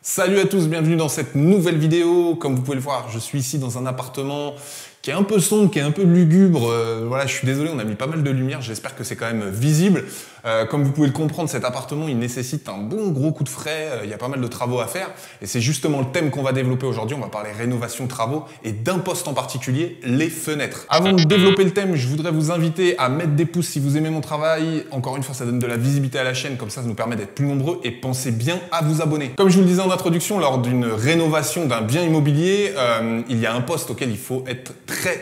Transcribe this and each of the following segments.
Salut à tous, bienvenue dans cette nouvelle vidéo. Comme vous pouvez le voir, je suis ici dans un appartement qui est un peu sombre, qui est un peu lugubre. Voilà, je suis désolé, on a mis pas mal de lumière, j'espère que c'est quand même visible. Comme vous pouvez le comprendre, cet appartement, il nécessite un bon gros coup de frais, il y a pas mal de travaux à faire. Et c'est justement le thème qu'on va développer aujourd'hui, on va parler rénovation, travaux, et d'un poste en particulier, les fenêtres. Avant de développer le thème, je voudrais vous inviter à mettre des pouces si vous aimez mon travail. Encore une fois, ça donne de la visibilité à la chaîne, comme ça nous permet d'être plus nombreux, et pensez bien à vous abonner. Comme je vous le disais en introduction, lors d'une rénovation d'un bien immobilier, il y a un poste auquel il faut être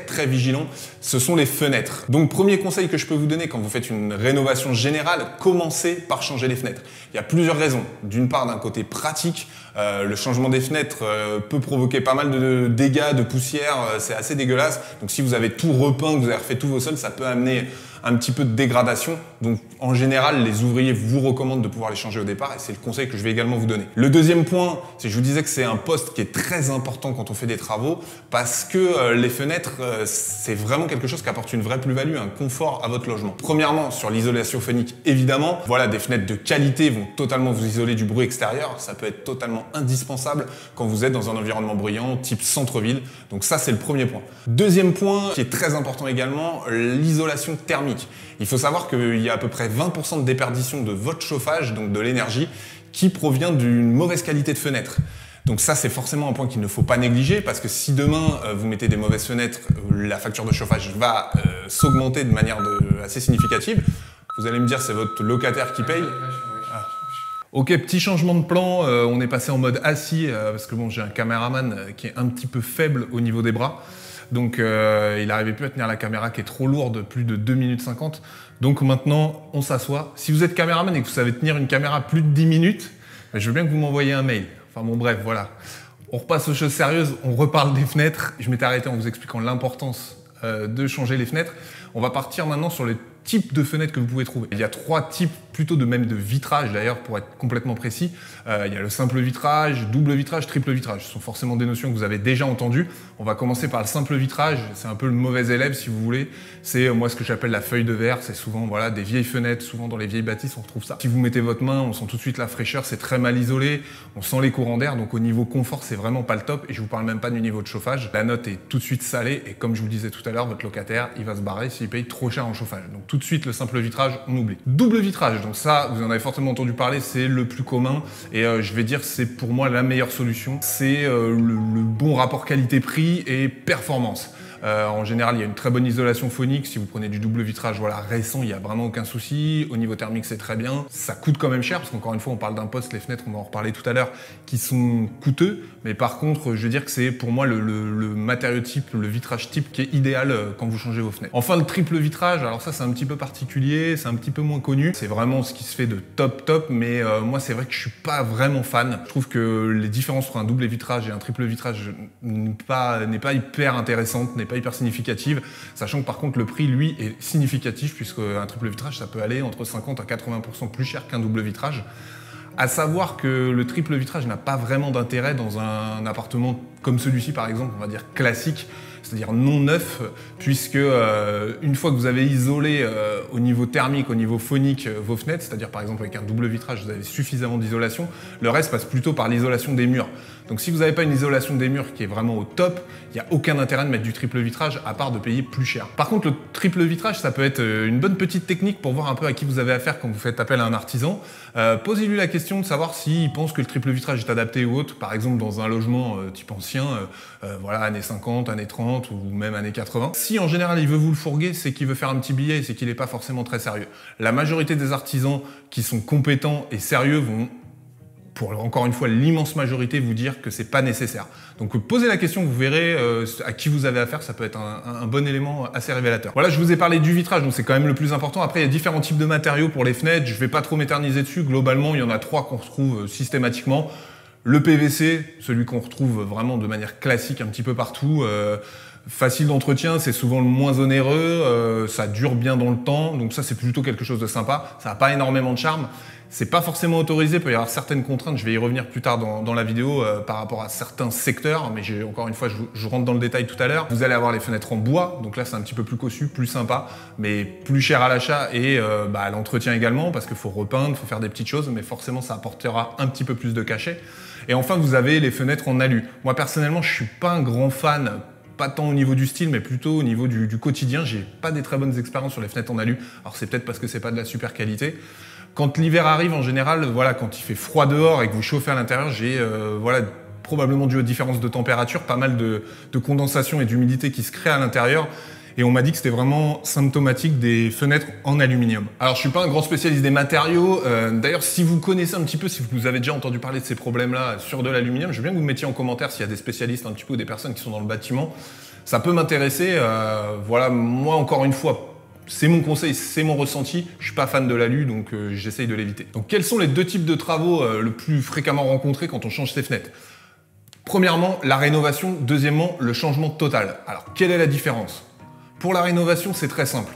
très vigilant, ce sont les fenêtres. Donc premier conseil que je peux vous donner quand vous faites une rénovation générale, commencez par changer les fenêtres. Il y a plusieurs raisons. D'une part, d'un côté pratique, le changement des fenêtres peut provoquer pas mal de dégâts, de poussière, c'est assez dégueulasse. Donc si vous avez tout repeint, que vous avez refait tous vos sols, ça peut amener un petit peu de dégradation. Donc en général, les ouvriers vous recommandent de pouvoir les changer au départ et c'est le conseil que je vais également vous donner. Le deuxième point, c'est que je vous disais que c'est un poste qui est très important quand on fait des travaux parce que les fenêtres, c'est vraiment quelque chose qui apporte une vraie plus-value, un confort à votre logement. Premièrement, sur l'isolation phonique, évidemment. Voilà, des fenêtres de qualité vont totalement vous isoler du bruit extérieur. Ça peut être totalement indispensable quand vous êtes dans un environnement bruyant, type centre-ville. Donc ça, c'est le premier point. Deuxième point, qui est très important également, l'isolation thermique. Il faut savoir qu'il y a à peu près 20% de déperdition de votre chauffage, donc de l'énergie, qui provient d'une mauvaise qualité de fenêtre. Donc ça, c'est forcément un point qu'il ne faut pas négliger parce que si demain, vous mettez des mauvaises fenêtres, la facture de chauffage va s'augmenter de manière assez significative. Vous allez me dire, c'est votre locataire qui paye. Ah. Ok, petit changement de plan, on est passé en mode assis parce que bon, j'ai un caméraman qui est un petit peu faible au niveau des bras. Donc il n'arrivait plus à tenir la caméra qui est trop lourde, plus de 2 minutes 50. Donc maintenant, on s'assoit. Si vous êtes caméraman et que vous savez tenir une caméra plus de 10 minutes, je veux bien que vous m'envoyiez un mail. Enfin bon bref, voilà. On repasse aux choses sérieuses, on reparle des fenêtres. Je m'étais arrêté en vous expliquant l'importance de changer les fenêtres. On va partir maintenant sur les types de fenêtres que vous pouvez trouver. Il y a 3 types plutôt de vitrage d'ailleurs pour être complètement précis. Il y a le simple vitrage, double vitrage, triple vitrage. Ce sont forcément des notions que vous avez déjà entendues. On va commencer par le simple vitrage. C'est un peu le mauvais élève si vous voulez. C'est moi ce que j'appelle la feuille de verre. C'est souvent voilà, des vieilles fenêtres, souvent dans les vieilles bâtisses on retrouve ça. Si vous mettez votre main, on sent tout de suite la fraîcheur, c'est très mal isolé. On sent les courants d'air, donc au niveau confort c'est vraiment pas le top. Et je vous parle même pas du niveau de chauffage. La note est tout de suite salée et comme je vous le disais tout à l'heure, votre locataire il va se barrer s'il paye trop cher en chauffage. Donc tout de suite le simple vitrage on oublie. Double vitrage, donc ça vous en avez fortement entendu parler, c'est le plus commun et je vais dire c'est pour moi la meilleure solution. C'est le bon rapport qualité-prix et performance. En général, il y a une très bonne isolation phonique. Si vous prenez du double vitrage voilà, récent, il n'y a vraiment aucun souci. Au niveau thermique, c'est très bien. Ça coûte quand même cher, parce qu'encore une fois, on parle d'un poste, les fenêtres, on va en reparler tout à l'heure, qui sont coûteux. Mais par contre, je veux dire que c'est pour moi le matériau type, le vitrage type qui est idéal quand vous changez vos fenêtres. Enfin, le triple vitrage, alors ça, c'est un petit peu particulier, c'est un petit peu moins connu. C'est vraiment ce qui se fait de top, mais moi, c'est vrai que je suis pas vraiment fan. Je trouve que les différences entre un double vitrage et un triple vitrage n'est pas hyper intéressante, n'est pas hyper significative, sachant que par contre le prix lui est significatif puisque un triple vitrage ça peut aller entre 50 à 80% plus cher qu'un double vitrage. À savoir que le triple vitrage n'a pas vraiment d'intérêt dans un appartement comme celui-ci par exemple, on va dire classique, c'est-à-dire non neuf, puisque une fois que vous avez isolé au niveau thermique, au niveau phonique vos fenêtres, c'est-à-dire par exemple avec un double vitrage, vous avez suffisamment d'isolation, le reste passe plutôt par l'isolation des murs. Donc si vous n'avez pas une isolation des murs qui est vraiment au top, il n'y a aucun intérêt de mettre du triple vitrage à part de payer plus cher. Par contre, le triple vitrage, ça peut être une bonne petite technique pour voir un peu à qui vous avez affaire quand vous faites appel à un artisan. Posez-lui la question de savoir s'il pense que le triple vitrage est adapté ou autre, par exemple dans un logement type ancien, voilà, années 50, années 30 ou même années 80. Si en général il veut vous le fourguer, c'est qu'il veut faire un petit billet et c'est qu'il n'est pas forcément très sérieux. La majorité des artisans qui sont compétents et sérieux vont, pour encore une fois l'immense majorité, vous dire que c'est pas nécessaire. Donc posez la question, vous verrez à qui vous avez affaire, ça peut être un bon élément assez révélateur. Voilà, je vous ai parlé du vitrage, donc c'est quand même le plus important. Après, il y a différents types de matériaux pour les fenêtres, je vais pas trop m'éterniser dessus. Globalement, il y en a 3 qu'on retrouve systématiquement. Le PVC, celui qu'on retrouve vraiment de manière classique un petit peu partout. Facile d'entretien, c'est souvent le moins onéreux, ça dure bien dans le temps, donc ça c'est plutôt quelque chose de sympa. Ça n'a pas énormément de charme. C'est pas forcément autorisé, il peut y avoir certaines contraintes, je vais y revenir plus tard dans la vidéo par rapport à certains secteurs, mais encore une fois, je rentre dans le détail tout à l'heure. Vous allez avoir les fenêtres en bois, donc là c'est un petit peu plus cossu, plus sympa, mais plus cher à l'achat et à l'entretien également, parce qu'il faut repeindre, il faut faire des petites choses, mais forcément ça apportera un petit peu plus de cachet. Et enfin, vous avez les fenêtres en alu. Moi personnellement, je suis pas un grand fan, pas tant au niveau du style, mais plutôt au niveau du quotidien. J'ai pas des très bonnes expériences sur les fenêtres en alu. Alors c'est peut-être parce que c'est pas de la super qualité. Quand l'hiver arrive, en général, voilà, quand il fait froid dehors et que vous chauffez à l'intérieur, j'ai probablement dû aux différences de température, pas mal de condensation et d'humidité qui se créent à l'intérieur. Et on m'a dit que c'était vraiment symptomatique des fenêtres en aluminium. Alors je suis pas un grand spécialiste des matériaux. D'ailleurs, si vous connaissez un petit peu, si vous avez déjà entendu parler de ces problèmes-là sur de l'aluminium, je veux bien que vous mettiez en commentaire s'il y a des spécialistes un petit peu ou des personnes qui sont dans le bâtiment. Ça peut m'intéresser. Voilà, moi encore une fois, c'est mon conseil, c'est mon ressenti. Je suis pas fan de l'alu, donc j'essaye de l'éviter. Donc quels sont les deux types de travaux le plus fréquemment rencontrés quand on change ses fenêtres? Premièrement, la rénovation. Deuxièmement, le changement total. Alors, quelle est la différence? Pour la rénovation, c'est très simple.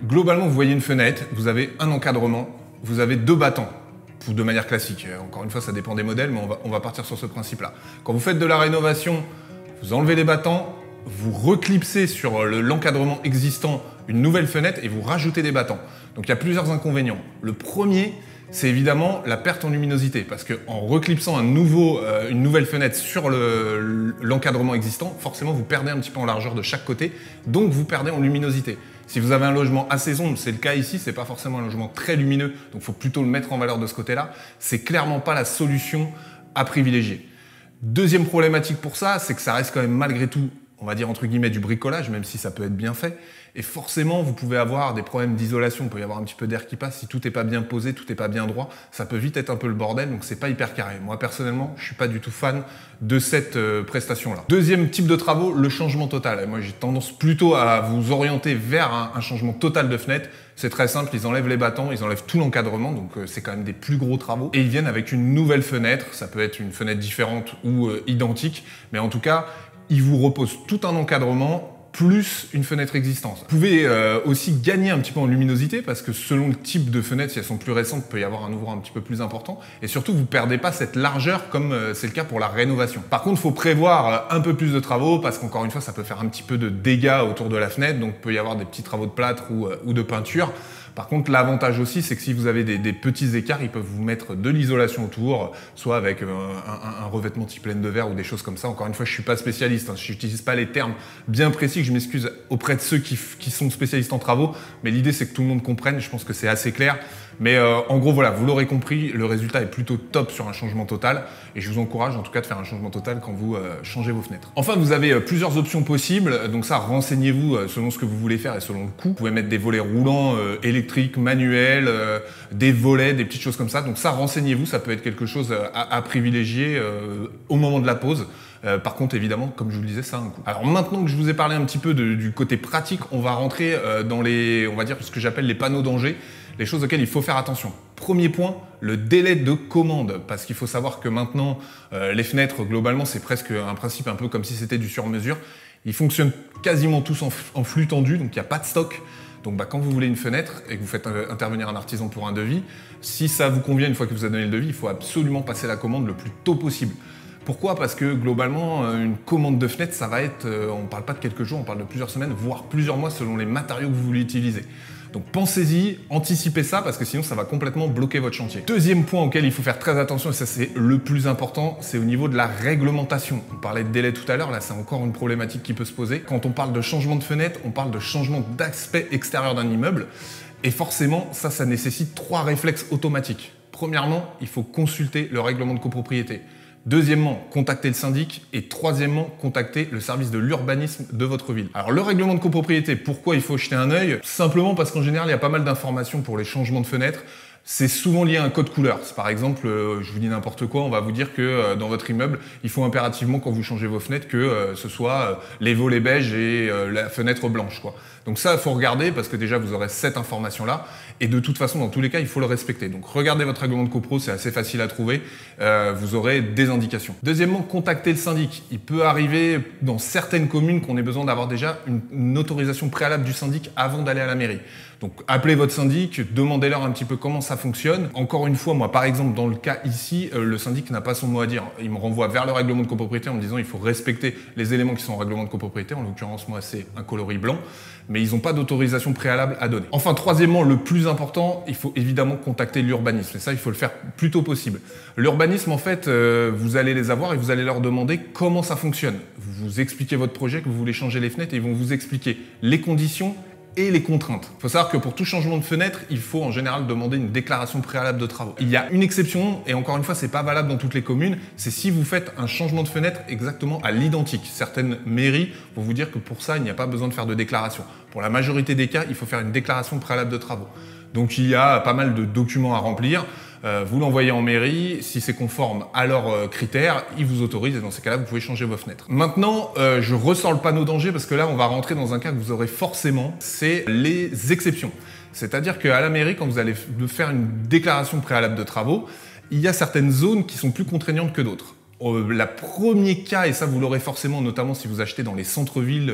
Globalement, vous voyez une fenêtre, vous avez un encadrement, vous avez deux battants, de manière classique. Encore une fois, ça dépend des modèles, mais on va partir sur ce principe-là. Quand vous faites de la rénovation, vous enlevez les battants, vous reclipsez sur l'encadrement existant une nouvelle fenêtre et vous rajoutez des battants. Donc il y a plusieurs inconvénients. Le premier, c'est évidemment la perte en luminosité, parce qu'en reclipsant une nouvelle fenêtre sur l'encadrement existant, forcément vous perdez un petit peu en largeur de chaque côté, donc vous perdez en luminosité. Si vous avez un logement assez sombre, c'est le cas ici, c'est pas forcément un logement très lumineux, donc il faut plutôt le mettre en valeur de ce côté-là. C'est clairement pas la solution à privilégier. Deuxième problématique pour ça, c'est que ça reste quand même malgré tout, on va dire entre guillemets du bricolage, même si ça peut être bien fait. Et forcément, vous pouvez avoir des problèmes d'isolation, il peut y avoir un petit peu d'air qui passe, si tout n'est pas bien posé, tout n'est pas bien droit, ça peut vite être un peu le bordel, donc c'est pas hyper carré. Moi personnellement, je suis pas du tout fan de cette prestation-là. Deuxième type de travaux, le changement total. Et moi j'ai tendance plutôt à vous orienter vers un changement total de fenêtre. C'est très simple, ils enlèvent les battants, ils enlèvent tout l'encadrement, donc c'est quand même des plus gros travaux. Et ils viennent avec une nouvelle fenêtre, ça peut être une fenêtre différente ou identique, mais en tout cas, ils vous reposent tout un encadrement plus une fenêtre existante. Vous pouvez aussi gagner un petit peu en luminosité parce que selon le type de fenêtre, si elles sont plus récentes, il peut y avoir un ouvrant un petit peu plus important. Et surtout, vous ne perdez pas cette largeur comme c'est le cas pour la rénovation. Par contre, il faut prévoir un peu plus de travaux parce qu'encore une fois, ça peut faire un petit peu de dégâts autour de la fenêtre. Donc, il peut y avoir des petits travaux de plâtre ou de peinture. Par contre, l'avantage aussi, c'est que si vous avez des petits écarts, ils peuvent vous mettre de l'isolation autour, soit avec un revêtement type laine de verre ou des choses comme ça. Encore une fois, je suis pas spécialiste, hein, je n'utilise pas les termes bien précis, je m'excuse auprès de ceux qui sont spécialistes en travaux, mais l'idée c'est que tout le monde comprenne, je pense que c'est assez clair. Mais en gros, voilà, vous l'aurez compris, le résultat est plutôt top sur un changement total et je vous encourage en tout cas de faire un changement total quand vous changez vos fenêtres. Enfin, vous avez plusieurs options possibles, donc ça, renseignez-vous selon ce que vous voulez faire et selon le coût. Vous pouvez mettre des volets roulants électriques, manuels, des volets, des petites choses comme ça. Donc ça, renseignez-vous, ça peut être quelque chose à privilégier au moment de la pose. Par contre, évidemment, comme je vous le disais, ça a un coût. Alors maintenant que je vous ai parlé un petit peu du côté pratique, on va rentrer dans on va dire, ce que j'appelle les panneaux danger, les choses auxquelles il faut faire attention. Premier point, le délai de commande, parce qu'il faut savoir que maintenant, les fenêtres, globalement, c'est presque un principe un peu comme si c'était du sur-mesure. Ils fonctionnent quasiment tous en flux tendu, donc il n'y a pas de stock. Donc quand vous voulez une fenêtre et que vous faites intervenir un artisan pour un devis, si ça vous convient une fois que vous avez donné le devis, il faut absolument passer la commande le plus tôt possible. Pourquoi? Parce que globalement, une commande de fenêtre, ça va être, on ne parle pas de quelques jours, on parle de plusieurs semaines, voire plusieurs mois selon les matériaux que vous voulez utiliser. Donc pensez-y, anticipez ça parce que sinon ça va complètement bloquer votre chantier. Deuxième point auquel il faut faire très attention, et ça c'est le plus important, c'est au niveau de la réglementation. On parlait de délai tout à l'heure, là c'est encore une problématique qui peut se poser. Quand on parle de changement de fenêtre, on parle de changement d'aspect extérieur d'un immeuble. Et forcément, ça nécessite 3 réflexes automatiques. Premièrement, il faut consulter le règlement de copropriété. Deuxièmement, contacter le syndic. Et troisièmement, contacter le service de l'urbanisme de votre ville. Alors le règlement de copropriété, pourquoi il faut jeter un œil? Simplement parce qu'en général, il y a pas mal d'informations pour les changements de fenêtres. C'est souvent lié à un code couleur. Par exemple, je vous dis n'importe quoi, on va vous dire que dans votre immeuble, il faut impérativement, quand vous changez vos fenêtres, que ce soit les volets beige et la fenêtre blanche, quoi. Donc ça, il faut regarder parce que déjà, vous aurez cette information-là. Et de toute façon, dans tous les cas, il faut le respecter. Donc regardez votre règlement de copro, c'est assez facile à trouver. Vous aurez des indications. Deuxièmement, contactez le syndic. Il peut arriver dans certaines communes qu'on ait besoin d'avoir déjà une autorisation préalable du syndic avant d'aller à la mairie. Donc appelez votre syndic, demandez-leur un petit peu comment ça fonctionne. Encore une fois, moi par exemple dans le cas ici, le syndic n'a pas son mot à dire. Il me renvoie vers le règlement de copropriété en me disant il faut respecter les éléments qui sont au règlement de copropriété. En l'occurrence moi c'est un coloris blanc, mais ils n'ont pas d'autorisation préalable à donner. Enfin troisièmement, le plus important, il faut évidemment contacter l'urbanisme. Et ça il faut le faire le plus tôt possible. L'urbanisme en fait, vous allez les avoir et vous allez leur demander comment ça fonctionne. Vous expliquez votre projet, que vous voulez changer les fenêtres et ils vont vous expliquer les conditions et les contraintes. Il faut savoir que pour tout changement de fenêtre, il faut en général demander une déclaration préalable de travaux. Il y a une exception, et encore une fois, c'est pas valable dans toutes les communes, c'est si vous faites un changement de fenêtre exactement à l'identique. Certaines mairies vont vous dire que pour ça, il n'y a pas besoin de faire de déclaration. Pour la majorité des cas, il faut faire une déclaration préalable de travaux. Donc il y a pas mal de documents à remplir. Vous l'envoyez en mairie, si c'est conforme à leurs critères, ils vous autorisent et dans ces cas-là, vous pouvez changer vos fenêtres. Maintenant, je ressors le panneau danger parce que là, on va rentrer dans un cas que vous aurez forcément, c'est les exceptions. C'est-à-dire qu'à la mairie, quand vous allez faire une déclaration préalable de travaux, il y a certaines zones qui sont plus contraignantes que d'autres. Le premier cas, et ça vous l'aurez forcément, notamment si vous achetez dans les centres-villes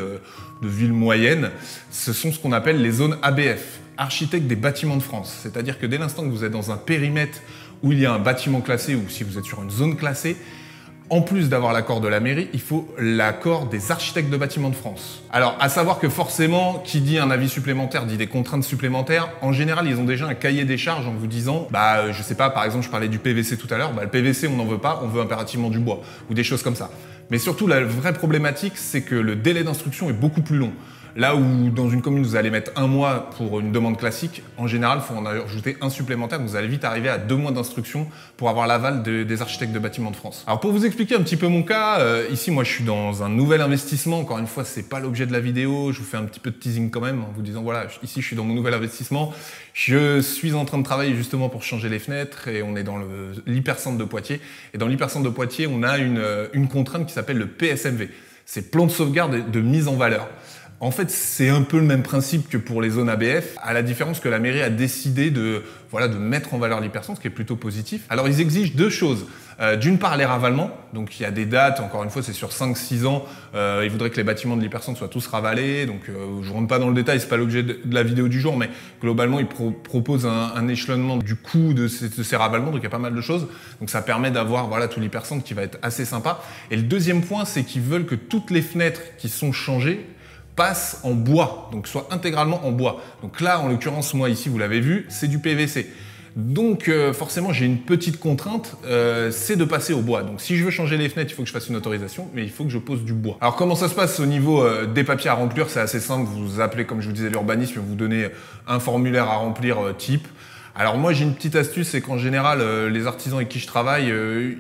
de villes moyennes, ce sont ce qu'on appelle les zones ABF, architecte des bâtiments de France. C'est-à-dire que dès l'instant que vous êtes dans un périmètre où il y a un bâtiment classé ou si vous êtes sur une zone classée, en plus d'avoir l'accord de la mairie, il faut l'accord des architectes de bâtiments de France. Alors, à savoir que forcément, qui dit un avis supplémentaire dit des contraintes supplémentaires. En général, ils ont déjà un cahier des charges en vous disant, je sais pas, par exemple, je parlais du PVC tout à l'heure, le PVC, on n'en veut pas, on veut impérativement du bois, ou des choses comme ça. Mais surtout, la vraie problématique, c'est que le délai d'instruction est beaucoup plus long. Là où dans une commune, vous allez mettre 1 mois pour une demande classique, en général, il faut en ajouter un supplémentaire. Vous allez vite arriver à 2 mois d'instruction pour avoir l'aval des architectes de bâtiments de France. Alors pour vous expliquer un petit peu mon cas, ici moi je suis dans un nouvel investissement. Encore une fois, c'est pas l'objet de la vidéo. Je vous fais un petit peu de teasing quand même en vous disant voilà, ici je suis dans mon nouvel investissement. Je suis en train de travailler justement pour changer les fenêtres et on est dans l'hypercentre de Poitiers. Et dans l'hypercentre de Poitiers, on a une contrainte qui s'appelle le PSMV. C'est plan de sauvegarde et de mise en valeur. En fait, c'est un peu le même principe que pour les zones ABF, à la différence que la mairie a décidé de mettre en valeur l'hypercentre, ce qui est plutôt positif. Alors, ils exigent 2 choses. D'une part, les ravalements. Donc, il y a des dates, encore une fois, c'est sur 5-6 ans. Ils voudraient que les bâtiments de l'hypercentre soient tous ravalés. Donc, je rentre pas dans le détail, c'est pas l'objet de la vidéo du jour, mais globalement, ils proposent un échelonnement du coût de ces ravalements. Donc, il y a pas mal de choses. Donc, ça permet d'avoir tout l'hypercentre qui va être assez sympa. Et le deuxième point, c'est qu'ils veulent que toutes les fenêtres qui sont changées passe en bois, donc soit intégralement en bois. Donc là, en l'occurrence, moi ici, vous l'avez vu, c'est du PVC. Donc forcément, j'ai une petite contrainte, c'est de passer au bois. Donc si je veux changer les fenêtres, il faut que je fasse une autorisation, mais il faut que je pose du bois. Alors comment ça se passe au niveau des papiers à remplir? C'est assez simple, vous appelez, comme je vous disais, l'urbanisme, vous donnez un formulaire à remplir type. Alors moi j'ai une petite astuce, c'est qu'en général les artisans avec qui je travaille,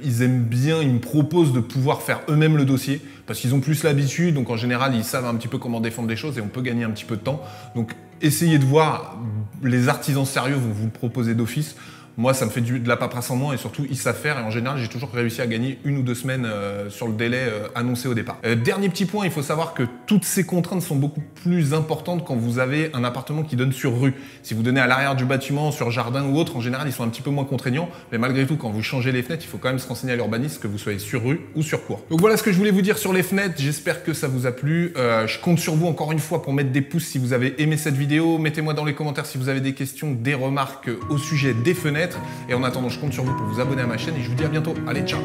ils aiment bien, ils me proposent de pouvoir faire eux-mêmes le dossier parce qu'ils ont plus l'habitude, donc en général ils savent un petit peu comment défendre des choses et on peut gagner un petit peu de temps. Donc essayez de voir, les artisans sérieux vont vous le proposer d'office. Moi, ça me fait de la paperasse en moins et surtout, ils savent faire. Et en général, j'ai toujours réussi à gagner 1 ou 2 semaines sur le délai annoncé au départ. Dernier petit point, il faut savoir que toutes ces contraintes sont beaucoup plus importantes quand vous avez un appartement qui donne sur rue. Si vous donnez à l'arrière du bâtiment, sur jardin ou autre, en général, ils sont un petit peu moins contraignants. Mais malgré tout, quand vous changez les fenêtres, il faut quand même se renseigner à l'urbaniste que vous soyez sur rue ou sur cour. Donc voilà ce que je voulais vous dire sur les fenêtres. J'espère que ça vous a plu. Je compte sur vous encore une fois pour mettre des pouces si vous avez aimé cette vidéo. Mettez-moi dans les commentaires si vous avez des questions, des remarques au sujet des fenêtres. Et en attendant, je compte sur vous pour vous abonner à ma chaîne et je vous dis à bientôt. Allez, ciao!